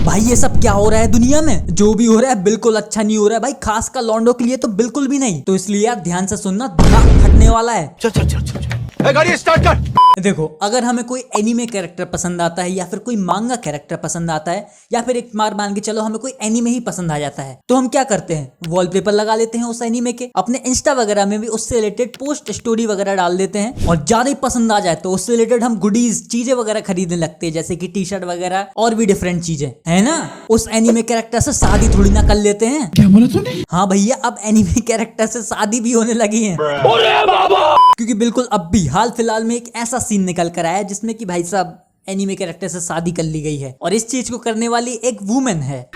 भाई ये सब क्या हो रहा है दुनिया में? जो भी हो रहा है बिल्कुल अच्छा नहीं हो रहा है भाई, खास कर लॉन्डो के लिए तो बिल्कुल भी नहीं। तो इसलिए यार ध्यान से सुनना, दिमाग फटने वाला है। चल चल चल चल गाड़ी स्टार्ट कर। देखो, अगर हमें कोई एनीमे कैरेक्टर पसंद आता है या फिर कोई मांगा कैरेक्टर पसंद आता है या फिर एक मार मान के चलो हमें कोई एनीमे ही पसंद आ जाता है, तो हम क्या करते हैं? वॉलपेपर लगा लेते हैं उस एनीमे के, अपने इंस्टा वगैरह में भी उससे रिलेटेड पोस्ट स्टोरी वगैरह डाल देते हैं, और ज्यादा ही पसंद आ जाए तो उससे रिलेटेड हम गुडीज चीजें वगैरह खरीदने लगते हैं, जैसे कि टी शर्ट वगैरह और भी डिफरेंट चीजें, है ना? उस एनीमे कैरेक्टर से शादी थोड़ी ना कर लेते हैं। क्या बोला तूने? हाँ भैया, अब एनीमे कैरेक्टर से शादी भी होने लगी है। क्योंकि बिल्कुल अब भी हाल फिलहाल में एक ऐसा सीन निकल कर आया जिसमें कि भाई साहब एनीमे कैरेक्टर से शादी कर ली गई है, और इस चीज को करने वाली एक वुमेन है।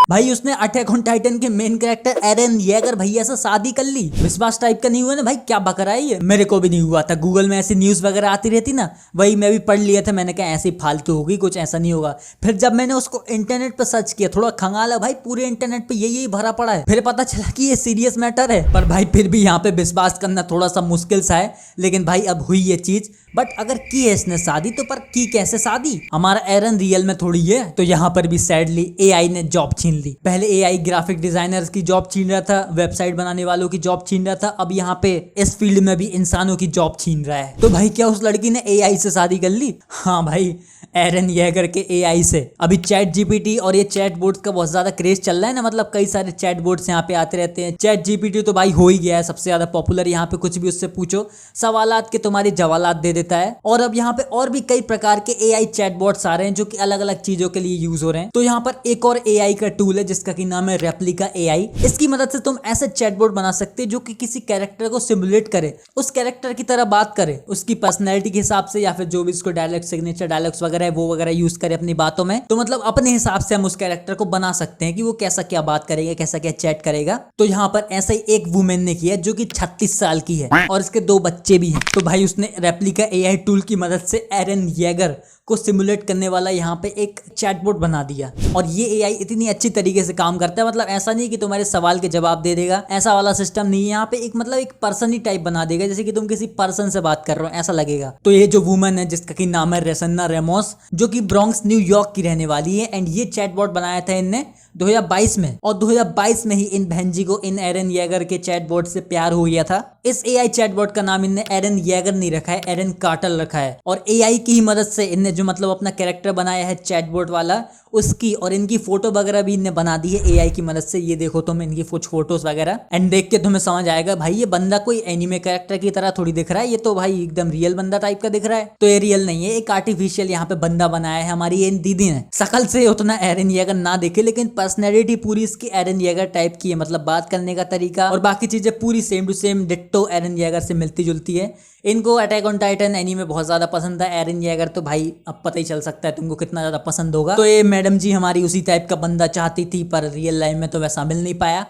भाई उसने अटैक ऑन टाइटन के मेन कैरेक्टर एरन येगर भैया से शादी कर ली। विश्वास टाइप का नहीं हुआ ना भाई? क्या बकरा है ये? मेरे को भी नहीं हुआ था। गूगल में ऐसी न्यूज वगैरह आती रहती ना, वही मैं भी पढ़ लिया था। मैंने कहा ऐसी फालतू होगी, कुछ ऐसा नहीं होगा। फिर जब मैंने उसको इंटरनेट पर सर्च किया, थोड़ा खंगाला भाई, पूरे इंटरनेट पे यही भरा पड़ा है। फिर पता चला कि ये सीरियस मैटर है। पर भाई फिर भी यहाँ पे विश्वास करना थोड़ा सा मुश्किल सा है। लेकिन भाई अब हुई ये चीज। बट अगर की है इसने शादी, तो पर की कैसे शादी? हमारा एरन रियल में थोड़ी है। तो यहाँ पर भी सैडली एआई ने जॉब छीन ली। पहले एआई ग्राफिक डिजाइनर्स की जॉब छीन रहा था, वेबसाइट बनाने वालों की जॉब छीन रहा था, अब यहाँ पे इस फील्ड में भी इंसानों की जॉब छीन रहा है। तो भाई क्या उस लड़की ने एआई से शादी कर ली? हाँ भाई, एरन येगर के एआई से। अभी चैट जीपीटी और ये चैट बोट्स का बहुत ज्यादा क्रेज चल रहा है ना, मतलब कई सारे चैट बोट्स यहाँ पे आते रहते हैं। चैट जीपीटी तो भाई हो ही गया है सबसे ज्यादा पॉपुलर। यहाँ पे कुछ भी उससे पूछो, सवालात के तुम्हारे जवालात दे देता है। और अब यहाँ पे और भी कई प्रकार के एआई चैट बोट्स आ रहे हैं जो कि अलग अलग चीजों के लिए यूज हो रहे हैं। तो यहाँ पर एक और एआई का टूल है जिसका की नाम है रेप्लिका एआई। इसकी मदद से तुम ऐसे चैटबॉट बना सकते हो जो कि किसी कैरेक्टर को सिमुलेट करे, उस कैरेक्टर की तरह बात करे, उसकी पर्सनैलिटी के हिसाब से, या फिर जो भी उसको डायलॉग, सिग्नेचर डायलॉग्स वगैरह है वो वगैरह यूज करे अपनी बातों में। तो मतलब अपने हिसाब से हम उस कैरेक्टर को बना सकते हैं कि वो कैसा क्या बात करेगा, कैसा क्या चैट करेगा। तो यहाँ पर ऐसा ही एक वुमेन ने किया जो कि 36 साल की है और इसके 2 बच्चे भी हैं। तो भाई उसने रेप्लिका एआई टूल की मदद से एरन येगर को सिमुलेट करने वाला यहाँ पे एक चैटबॉट बना दिया। और ये एआई इतनी अच्छी तरीके से काम करता है, मतलब ऐसा नहीं कि तुम्हारे सवाल के जवाब दे देगा, ऐसा वाला सिस्टम नहीं है। यहाँ पे एक मतलब एक पर्सन ही टाइप बना देगा, जैसे कि तुम किसी पर्सन से बात कर रहे हो, ऐसा लगेगा। तो ये जो वुमन है जिसका की नाम है रेसन्ना रेमोस, जो कि ब्रॉन्क्स न्यूयॉर्क की रहने वाली है, एंड ये चैटबॉट बनाया था इनने 2022 में। और 2022 में ही इन बहनजी को इन एरन येगर के चैटबॉट से प्यार हो गया था। इस एआई चैटबॉट का नाम इनने एरन येगर नहीं रखा है, एरन कार्टर रखा है। और एआई की ही मदद से इनने जो मतलब अपना कैरेक्टर बनाया है चैटबॉट वाला, उसकी और इनकी फोटो वगैरह भी इनने बना दी है एआई की मदद से। ये देखो तुम इनकी कुछ फोटोज वगैरह, एंड देख के तुम्हें समझ आएगा भाई ये बंदा कोई एनिमे कैरेक्टर की तरह थोड़ी दिख रहा है, ये तो भाई एकदम रियल बंदा टाइप का दिख रहा है। तो ये रियल नहीं है, एक आर्टिफिशियल यहाँ पे बंदा बनाया है हमारी इन दीदी ने। शकल से उतना एरन येगर ना देखे, लेकिन पर्सनैलिटी पूरी इसकी एरन येगर टाइप की है, मतलब बात करने का तरीका और बाकी चीजें पूरी सेम टू सेम डिट्टो एरन येगर से मिलती जुलती है। इनको अटैक ऑन टाइटन एनीमे बहुत ज्यादा पसंद है। एरन येगर तो भाई अब पता ही चल सकता है तुमको कितना ज्यादा पसंद होगा। तो ये मैडम जी हमारी उसी टाइप का बंदा चाहती थी, पर रियल लाइफ में तो वैसा मिल नहीं पाया,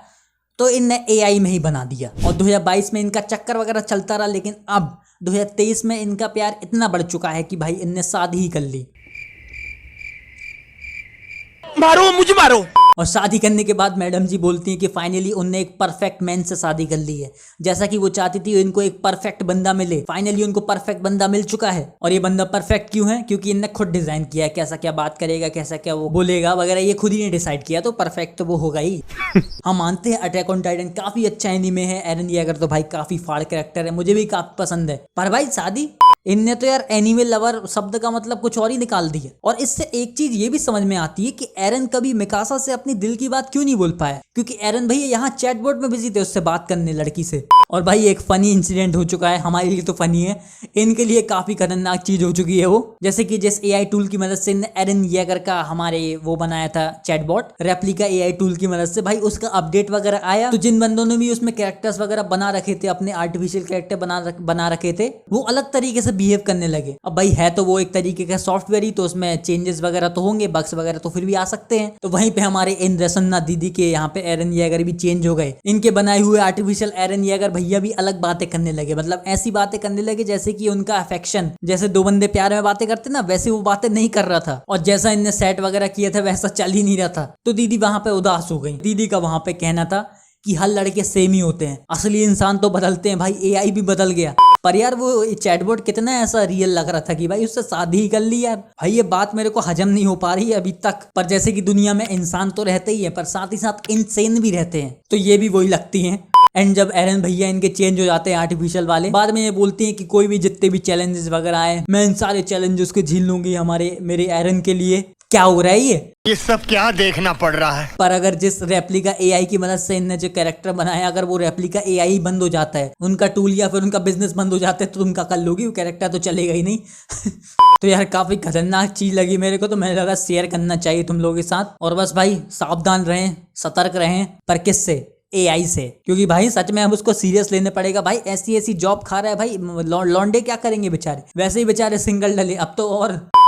तो इनने एआई में ही बना दिया। और 2022 में इनका चक्कर वगैरह चलता रहा, लेकिन अब 2023 में इनका प्यार इतना बढ़ चुका है कि भाई इनने शादी ही कर ली। मारो मुझे मारो। और शादी करने के बाद मैडम जी बोलती हैं कि फाइनली उनने एक परफेक्ट मैन से शादी कर ली है, जैसा कि वो चाहती थी इनको एक परफेक्ट बंदा मिले। फाइनली उनको परफेक्ट बंदा मिल चुका है। और ये बंदा परफेक्ट क्यों है? क्योंकि इनने खुद डिजाइन किया है, कैसा क्या बात करेगा, कैसा क्या वो बोलेगा वगैरह, ये खुद ही ने डिसाइड किया, तो परफेक्ट तो वो होगा ही। हम मानते हैं अटैक ऑन टाइटन काफी अच्छा एनीमे है। एरन येगर तो भाई काफी फाड़ कैरेक्टर है, मुझे भी काफी पसंद है। पर भाई शादी, इनने तो यार एनीमे लवर शब्द का मतलब कुछ और ही निकाल दिया। और इससे एक चीज ये भी समझ में आती है कि एरन कभी मिकासा से अपनी दिल की बात क्यों नहीं बोल पाया, क्योंकि एरन भैया यहाँ चैटबॉट में बिजी थे उससे बात करने, लड़की से। और भाई एक फनी इंसिडेंट हो चुका है, हमारे लिए तो फनी है, इनके लिए काफी खतरनाक चीज हो चुकी है वो। जैसे कि जिस एआई टूल की मदद से इनने एरन येगर का हमारे वो बनाया था चैटबॉट, रेप्लिका एआई टूल की मदद से, भाई उसका अपडेट वगैरह आया। तो जिन बंदों ने भी उसमें कैरेक्टर्स वगैरह बना रखे थे, अपने आर्टिफिशियल कैरेक्टर बना रखे थे, वो अलग तरीके से बिहेव करने लगे। अब भाई है तो वो एक तरीके का सॉफ्टवेयर ही, तो उसमें चेंजेस वगैरह तो होंगे, बग्स वगैरह तो फिर भी आ सकते हैं। तो वहीं पे हमारे इन रेसन्ना दीदी के यहाँ पे एरन येगर भी चेंज हो गए। इनके बनाए हुए आर्टिफिशियल एरन येगर भैया भी अलग बातें करने लगे, मतलब ऐसी बातें करने लगे जैसे कि उनका अफेक्शन, जैसे 2 बंदे प्यार में बातें करते ना, वैसे वो बातें नहीं कर रहा था। और जैसा इनने सेट वगैरह किया था वैसा चल ही नहीं रहा था। तो दीदी वहां पे उदास हो गई। दीदी का वहां पे कहना था कि हर लड़के सेम ही होते हैं, असली इंसान तो बदलते हैं भाई, एआई भी बदल गया। पर यार वो चैटबॉट कितना ऐसा रियल लग रहा था कि भाई उससे शादी ही कर ली यार। भाई ये बात मेरे को हजम नहीं हो पा रही है अभी तक। पर जैसे कि दुनिया में इंसान तो रहते ही है पर साथ ही साथ इंसेन भी रहते हैं, तो ये भी वही लगती हैं। एंड जब एरन भैया इनके चेंज हो जाते हैं आर्टिफिशियल वाले, बाद में ये बोलती हैं कि कोई भी जितने भी चैलेंजेस वगैरह आए मैं इन सारे चैलेंजेस को झेल लूंगी मेरे एरन के लिए। क्या हो रहा है ये सब क्या देखना पड़ रहा है। पर अगर जिस रेप्लिका एआई की मदद से इनने जो कैरेक्टर बनाया, अगर वो रेप्लिका एआई बंद हो जाता है, उनका टूल या फिर उनका बिजनेस बंद हो जाता है, तो तुम क्या कर लोगी, वो कैरेक्टर तो चलेगा ही नहीं। तो यार काफी खतरनाक चीज लगी मेरे को, तो मैंने लगा शेयर करना चाहिए तुम लोगों के साथ। और बस भाई सावधान रहें, सतर्क रहें, पर किससे, एआई से, क्योंकि भाई सच में अब उसको सीरियस लेने पड़ेगा। भाई ऐसी जॉब खा रहा है भाई, लौंडे क्या करेंगे बेचारे, वैसे ही बेचारे सिंगल डले अब तो और